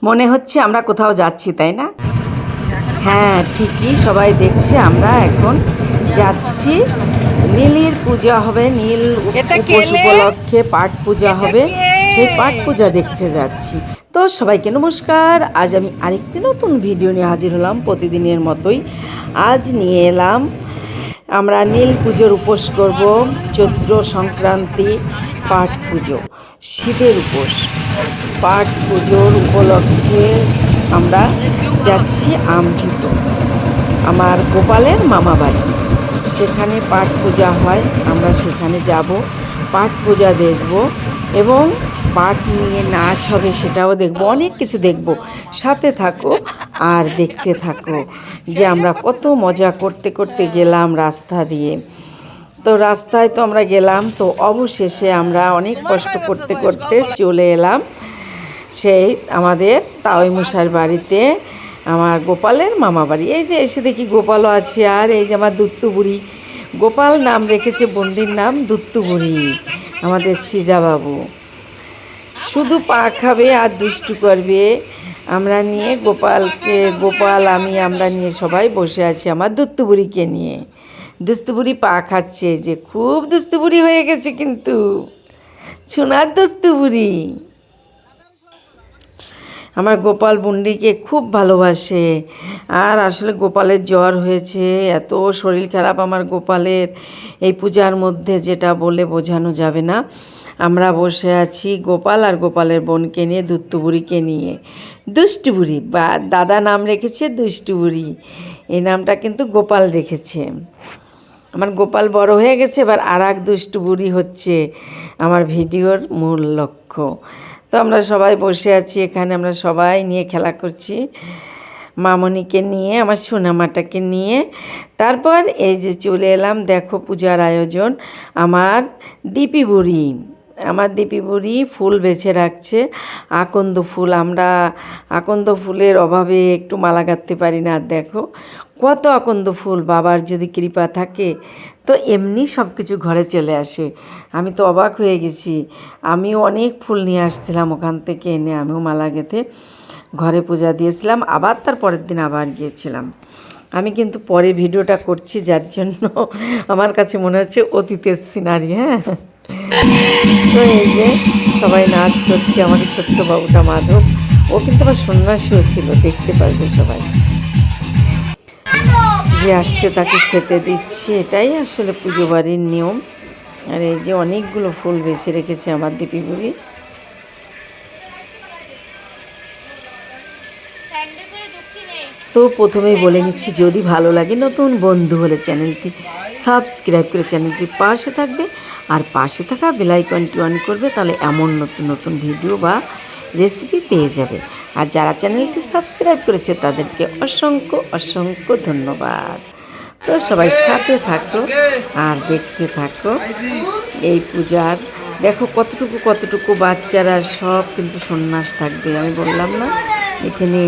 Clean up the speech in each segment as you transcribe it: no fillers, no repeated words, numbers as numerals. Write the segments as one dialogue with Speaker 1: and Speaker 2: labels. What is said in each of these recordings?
Speaker 1: মনে হচ্ছে আমরা কোথাও যাচ্ছি, তাই না? হ্যাঁ, ঠিকই, সবাই দেখছে আমরা এখন যাচ্ছি। নীলের পূজা হবে, নীল উপোস উপলক্ষে পাঠ পূজা হবে, সেই পাঠ পূজা দেখতে যাচ্ছি। তো সবাইকে নমস্কার। আজ আমি আরেকটি নতুন ভিডিও নিয়ে হাজির হলাম প্রতিদিনের মতোই। আজ নিয়ে এলাম আমরা নীল পুজোর উপোস করব, চৈত্র সংক্রান্তি পাঠ পুজো, শিবের উপোস। পাঠ পুজোর উপলক্ষে আমরা যাচ্ছি আমঝুটো, আমার গোপালের মামা বাড়ি। সেখানে পাঠ পূজা হয়, আমরা সেখানে যাব, পাঠ পূজা দেখব এবং পাঠ নিয়ে নাচ হবে সেটাও দেখব, অনেক কিছু দেখব। সাথে থাকো আর দেখতে থাকো যে আমরা কত মজা করতে করতে গেলাম রাস্তা দিয়ে। তো রাস্তায় তো আমরা গেলাম, তো অবশেষে আমরা অনেক কষ্ট করতে করতে চলে এলাম সেই আমাদের তাওই মশাইয়ের বাড়িতে, আমার গোপালের মামা বাড়ি। এই যে এসে দেখি গোপালও আছে, আর এই যে আমার দুত্তু বুড়ি। গোপাল নাম রেখেছে বন্ডির নাম দুত্তু বুড়ি, আমাদের ছিজাবাবু। শুধু পা খাবে আর দুষ্টু করবে। আমরা নিয়ে গোপাল আমরা নিয়ে সবাই বসে আছি আমার দুত্তু বুড়িকে নিয়ে। দুস্তু বুড়ি পা খাচ্ছে, যে খুব দুস্তু বুড়ি হয়ে গেছে কিন্তু, সোনার দুস্তু বুড়ি। আমার গোপাল বুন্ডিকে খুব ভালোবাসে। আর আসলে গোপালের জ্বর হয়েছে, এত শরীর খারাপ আমার গোপালের, এই পূজার মধ্যে যেটা বলে বোঝানো যাবে না। আমরা বসে আছি গোপাল আর গোপালের বোনকে নিয়ে, দুত্তু বুড়িকে নিয়ে। দুষ্টু বুড়ি, বা দাদা নাম রেখেছে দুষ্টু বুড়ি, এই নামটা কিন্তু গোপাল রেখেছে। আমার গোপাল বড় হয়ে গেছে, এবার আর এক দুষ্টু বুড়ি হচ্ছে আমার ভিডিওর মূল লক্ষ্য। তো আমরা সবাই বসে আছি এখানে, আমরা সবাই নিয়ে খেলা করছি, মামনিকে নিয়ে, আমার সোনামাটাকে নিয়ে। তারপর এই যে চলে এলাম, দেখো পূজার আয়োজন। আমার দীপি বুড়ি ফুল বেছে রাখছে, আকন্দ ফুল। আমরা আকন্দ ফুলের অভাবে একটু মালা গাঁথতে পারি না। আর দেখো কত আকন্দ ফুল, বাবার যদি কৃপা থাকে তো এমনি সব কিছু ঘরে চলে আসে। আমি তো অবাক হয়ে গেছি, আমিও অনেক ফুল নিয়ে আসছিলাম ওখান থেকে, এনে আমিও মালা গেঁথে ঘরে পূজা দিয়েছিলাম। আবার তার পরের দিন আবার গিয়েছিলাম। আমি কিন্তু পরে ভিডিওটা করছি, যার জন্য আমার কাছে মনে হচ্ছে অতীতের সিনারি। হ্যাঁ, তো এই যে সবাই নাচ করছে, আমাদের ছোট্ট বাবুটা মাধব, ও কিন্তু আবার সন্ন্যাসীও ছিল, দেখতে পারবে সবাই। যে আসছে তাকে খেতে দিচ্ছে, এটাই আসলে পুজো বাড়ির নিয়ম। আর এই যে অনেকগুলো ফুল বেছে রেখেছে আমার দীপি বুড়ি। তো প্রথমেই বলে নিচ্ছি, যদি ভালো লাগে, নতুন বন্ধু হলে চ্যানেলটি সাবস্ক্রাইব করে চ্যানেলটির পাশে থাকবে, আর পাশে থাকা বেল আইকনটি অন করবে, তাহলে এমন নতুন নতুন ভিডিও বা রেসিপি পেয়ে যাবে। আর যারা চ্যানেলটি সাবস্ক্রাইব করেছে তাদেরকে অসংখ্য অসংখ্য ধন্যবাদ। তো সবাই সাথে থাকো আর দেখতে থাকো এই পূজার। দেখো কতটুকু কতটুকু বাচ্চারা সব কিন্তু সন্ন্যাস থাকবে। আমি বললাম না, এখানে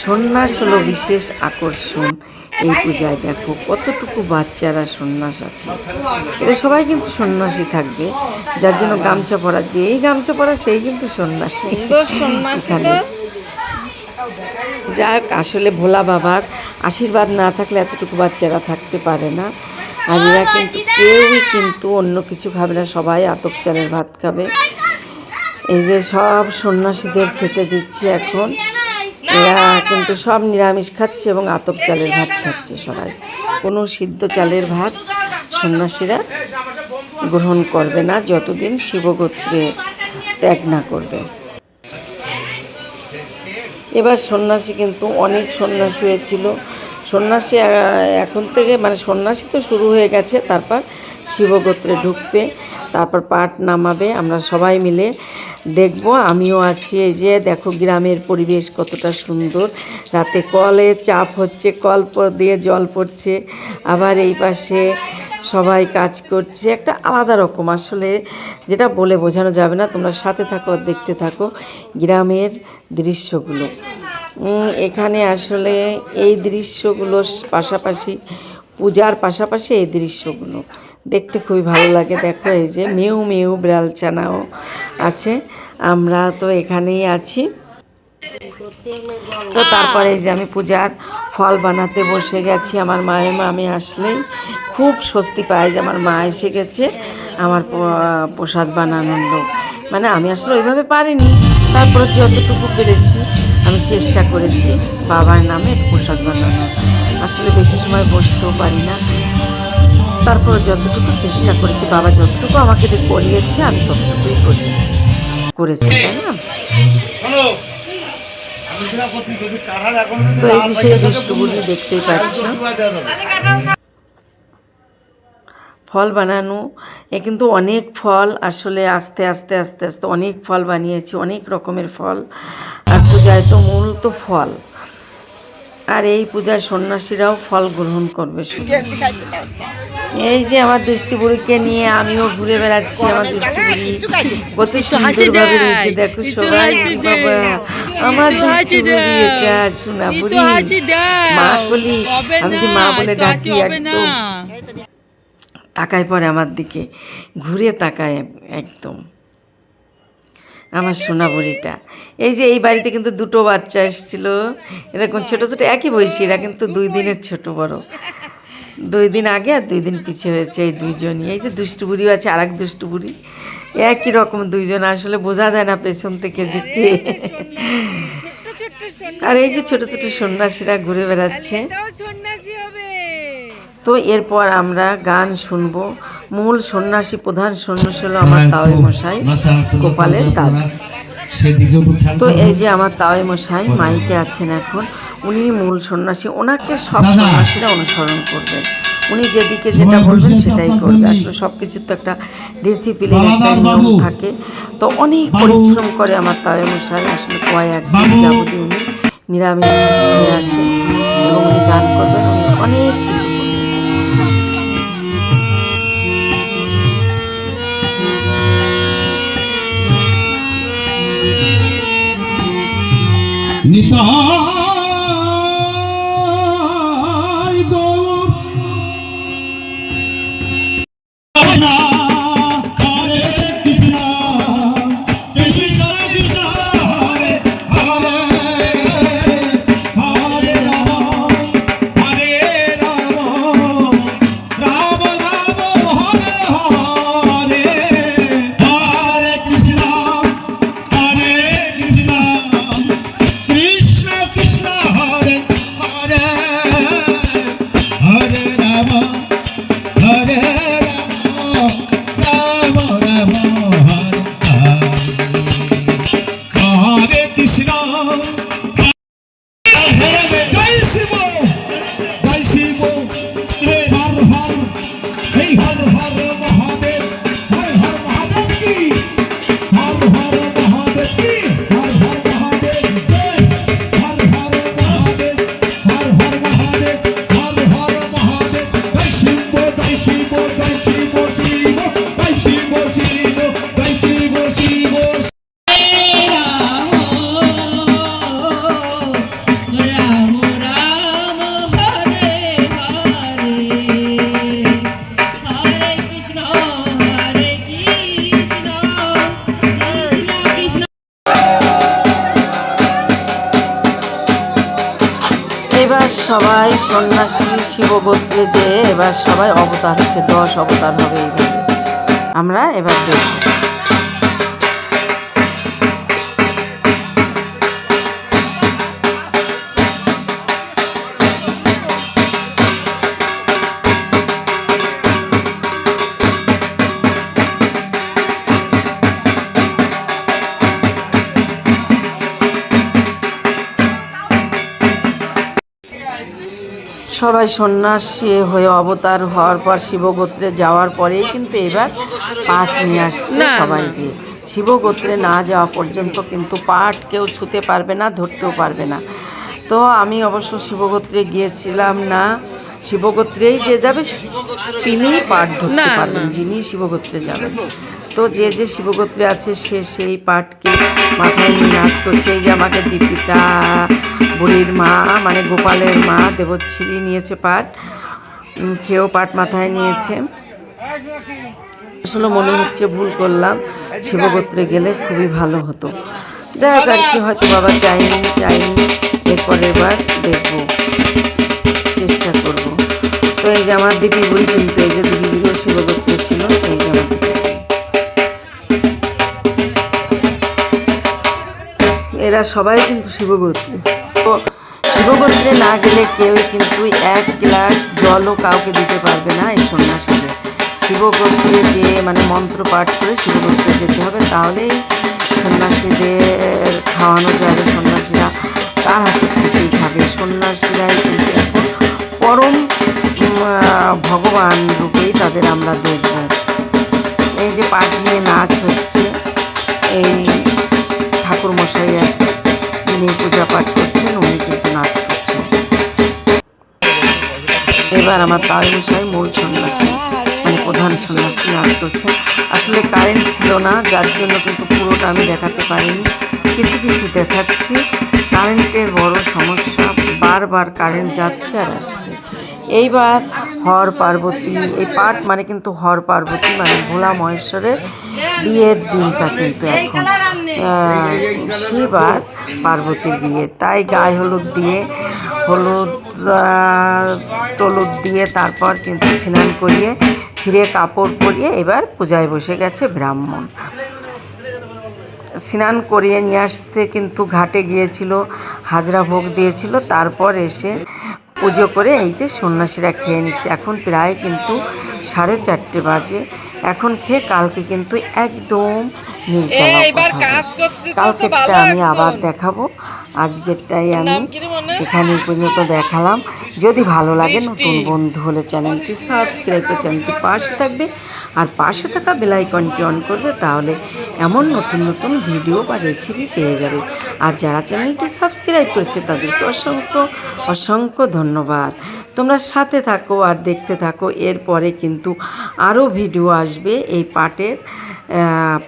Speaker 1: সন্ন্যাস হলো বিশেষ আকর্ষণ এই পূজায়। দেখো কতটুকু বাচ্চারা সন্ন্যাস আছে, এরা সবাই কিন্তু সন্ন্যাসী থাকবে, যার জন্য গামছা পরা, যেই গামছা পরা সেই কিন্তু সন্ন্যাসী। এখানে যাক, আসলে ভোলা বাবার আশীর্বাদ না থাকলে এতটুকু বাচ্চারা থাকতে পারে না। আর এরা কিন্তু কেউই কিন্তু অন্য কিছু খাবে না, সবাই আতপ চালের ভাত খাবে। এই যে সব সন্ন্যাসীদের খেতে দিচ্ছে এখন, এরা কিন্তু সব নিরামিষ খাচ্ছে এবং আতপ চালের ভাত খাচ্ছে সবাই। কোনো সিদ্ধ চালের ভাত সন্ন্যাসীরা গ্রহণ করবে না যতদিন শিবগোত্রে ত্যাগ না করবে। এবার সন্ন্যাসী কিন্তু অনেক সন্ন্যাসী হয়েছিল, সন্ন্যাসী এখন থেকে মানে সন্ন্যাসী তো শুরু হয়ে গেছে, তারপর শিবগোত্রে ঢুকবে, তারপর পাঠ নামাবে। আমরা সবাই মিলে দেখব, আমিও আছি। এই যে দেখো গ্রামের পরিবেশ কতটা সুন্দর, রাতে কলে চাপ হচ্ছে, কল দিয়ে জল পড়ছে, আবার এই পাশে সবাই কাজ করছে, একটা আলাদা রকম আসলে, যেটা বলে বোঝানো যাবে না। তোমরা সাথে থাকো, দেখতে থাকো গ্রামের দৃশ্যগুলো। এখানে আসলে এই দৃশ্যগুলো পাশাপাশি, পূজার পাশাপাশি এই দৃশ্যগুলো দেখতে খুবই ভালো লাগে। দেখো এই যে মেউ মেউ বিড়াল ছানাও আছে, আমরা তো এখানেই আছি। তো তারপরে এই যে আমি পূজার ফল বানাতে বসে গেছি। আমার মায়ের মা আমি আসলেই খুব স্বস্তি পাই যে আমার মা এসে গেছে আমার প্রসাদ বানানোর লোক। মানে আমি আসলে ওইভাবে পারিনি, তারপরে যতটুকু পেরেছি আমি চেষ্টা করেছি বাবার নামে প্রসাদ বানানোর। আসলে বেশি সময় বসতেও পারি না, তারপরে যতটুকু চেষ্টা করেছি, বাবা যতটুকু আমাকে করিয়েছে আমি ততটুকুই করেছি, তাই না? তো এই যে সেই দুষ্টুগুলি দেখতেই পাচ্ছ। ফল বানানো কিন্তু অনেক ফল, আসলে আস্তে আস্তে আস্তে আস্তে অনেক ফল বানিয়েছি, অনেক রকমের ফল। আর পূজায় তো মূল তো ফল, আর এই পূজায় সন্ন্যাসীরাও ফল গ্রহণ করবে শুধু। এই যে আমার দুষ্টু বুড়িকে নিয়ে আমিও ঘুরে বেড়াচ্ছি। আমার দুষ্টু বুড়ি কত সুন্দরভাবে রয়েছে, দেখো সবাই। বাবা আমার দুষ্টু বুড়ি, এটা শোনা বুড়ি, মা বলি, আমি কি মা বলে ডাকি, একদম তাকায় পরে আমার দিকে, ঘুরে তাকায় একদম আমার সোনা বুড়িটা। এই যে এই বাড়িতে কিন্তু দুটো বাচ্চা এসেছিল, এরকম ছোটো ছোটো একই বয়সী, এরা কিন্তু 2 দিনের ছোট বড়, 2 দিন আগে আর 2 দিন পিছে হয়েছে এই দুইজনই। এই যে দুষ্টু বুড়িও আছে, আর এক দুষ্টু বুড়ি, একই রকম দুইজন, আসলে বোঝা যায় না পেছন থেকে যে কে। আর এই যে ছোট ছোট সন্ন্যাসীরা ঘুরে বেড়াচ্ছে। তো এরপর আমরা গান শুনবো। মূল সন্ন্যাসী, প্রধান সন্ন্যাসী হলো আমার তাওই মশাই, গোপালের দাদু। তো এই যে আমার তাওই মশাই মাইকে আছেন এখন, উনি মূল সন্ন্যাসী, ওনাকে সব সন্ন্যাসীরা অনুসরণ করবে, উনি যেদিকে যেটা বলবেন সেটাই করবে। আসলে সব কিছুর তো একটা ডিসিপ্লিন, একটা নিয়ম থাকে। তো অনেক পরিশ্রম করে আমার তাওই মশাই, আসলে কয়েকদিন যাবতীয় উনি নিরামিষ খেয়ে আছেন এবং উনি গান করবেন, উনি অনেক কিছু করবেন।
Speaker 2: নিতাই গৌর হরে কৃষ্ণ কৃষ্ণ কৃষ্ণ হরে হরে হরে রাম হরে রাম রাম রাম হরে হরে হরে কৃষ্ণ হরে কৃষ্ণ কৃষ্ণ কৃষ্ণ হরে হরে হরে রাম হরে রাম রাম রাম হরে কৃষ্ণ জয় শিব জয় শিব হর হর হে হর হর মহাদেব হর হর মহাদেব কি হর হর মহাদেব কি হর হর মহাদেব জয় হর হর মহাদেব হর হর মহাদেব হর হর মহাদেব জয় শিব জয় শিব জয় শিব শিব জয় শিব শিব জয় শিব শিব
Speaker 1: এবার সবাই সন্ন্যাসী শিবগোত্রে, যে এবার সবাই অবতার হচ্ছে, 10 অবতার হবে এইভাবে। আমরা এবার দেখব। সবাই সন্ন্যাসী হয়ে অবতার হওয়ার পর শিবগোত্রে যাওয়ার পরেই কিন্তু এবার পাঠ নিয়ে আসছে সবাই। যে শিবগোত্রে না যাওয়া পর্যন্ত কিন্তু পাঠ কেউ ছুঁতে পারবে না, ধরতেও পারবে না। তো আমি অবশ্য শিবগোত্রে গিয়েছিলাম না, শিবগোত্রেই যে যাবে তিনিই পাঠ ধরতে পারবেন, যিনি শিবগোত্রে যাবেন। তো যে যে শিবগোত্রে আছে সে সেই পাঠকে মাথায় নিয়ে নাচ করছে। এই যে আমাকে দীপিকা বুড়ির মা, মানে গোপালের মা দেবশ্রী নিয়েছে পাঠ, সেও পাঠ মাথায় নিয়েছে। আসলে মনে হচ্ছে ভুল করলাম, শিবগোত্রে গেলে খুবই ভালো হতো। যাই হোক আর কি, হয়তো বাবা যাইনি এরপরে এবার দেখবো, চেষ্টা করব। তো এই যে আমার দিদি বুড়ি, কিন্তু এই যে দিদি বুড়িও শিবগোত্রে ছিল, এই যে আমার এরা সবাই কিন্তু শিবগোত্রে। তো শিবগোত্রে না গেলে কেউ কিন্তু এক গ্লাস জলও কাউকে দিতে পারবে না এই সন্ন্যাসীদের। শিবগোত্রে যে মানে মন্ত্র পাঠ করে শিবগোত্রে যেতে হবে, তাহলেই সন্ন্যাসীদের খাওয়ানো যাবে। সন্ন্যাসীরা তার হাতে থেকেই খাবে। সন্ন্যাসীরাই কিন্তু এখন পরম ভগবান রূপেই তাদের আমরা দেখব। এই যে পাঠ নিয়ে নাচ হচ্ছে, এই ঠাকুরমশাই আর কি, যিনি পূজা পাঠ করছেন উনি কিন্তু নাচ করছেন। এবার আমার তারমশাই মূল সন্ন্যাসী মানে প্রধান সন্ন্যাসী নাচ করছেন। আসলে কারেন্ট ছিল না, যার জন্য কিন্তু পুরোটা আমি দেখাতে পারিনি, কিছু কিছু দেখাচ্ছি। কারেন্টের বড় সমস্যা, বারবার কারেন্ট যাচ্ছে আর আসছে। এইবার হর পার্বতী, এই পাঠ মানে কিন্তু হর পার্বতী মানে ভোলা মহেশ্বরের বিয়ের দিনটা কিন্তু এখন শিব আর পার্বতীর বিয়ে। তাই গায়ে হলুদ দিয়ে, হলুদ টলুদ দিয়ে তারপর কিন্তু স্নান করিয়ে ফিরে কাপড় পরিয়ে এবার পূজায় বসে গেছে ব্রাহ্মণ। স্নান করিয়ে নিয়ে আসছে, কিন্তু ঘাটে গিয়েছিল, হাজরা ভোগ দিয়েছিল, তারপর এসে পুজো করে এই যে সন্ন্যাসীরা খেয়ে নিচ্ছে। এখন প্রায় কিন্তু 4:30 বাজে। এখন খেয়ে কালকে কিন্তু একদম নির্জলা। কালকেরটা আমি আবার দেখাবো, আজকেরটাই আমি এখানে পর্যন্ত দেখালাম। যদি ভালো লাগে, নতুন বন্ধু হলে চ্যানেলটি সাবস্ক্রাইব করে চ্যানেলটি পাশে থাকবে, আর পাশে থাকা বেল আইকনটি অন করবে, তাহলে এমন নতুন নতুন ভিডিও বা রেসিপি পেয়ে যাবে। আর যারা চ্যানেলটি সাবস্ক্রাইব করেছে তাদেরকে অসংখ্য অসংখ্য ধন্যবাদ। তোমরা সাথে থাকো আর দেখতে থাকো। এরপরে কিন্তু আরও ভিডিও আসবে এই পাটের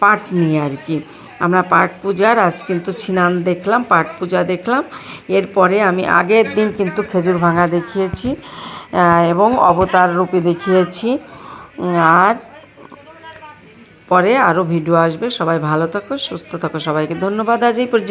Speaker 1: পাট নিয়ে আর কি। আমরা পাট পূজার আজ কিন্তু স্নান দেখলাম, পাট পূজা দেখলাম। এরপরে আমি আগের দিন কিন্তু খেজুর ভাঙা দেখিয়েছি এবং অবতার রূপে দেখিয়েছি। আর পরে আরও ভিডিও আসবে। সবাই ভালো থাকো, সুস্থ থাকো, সবাইকে ধন্যবাদ। আজ এই পর্যন্ত।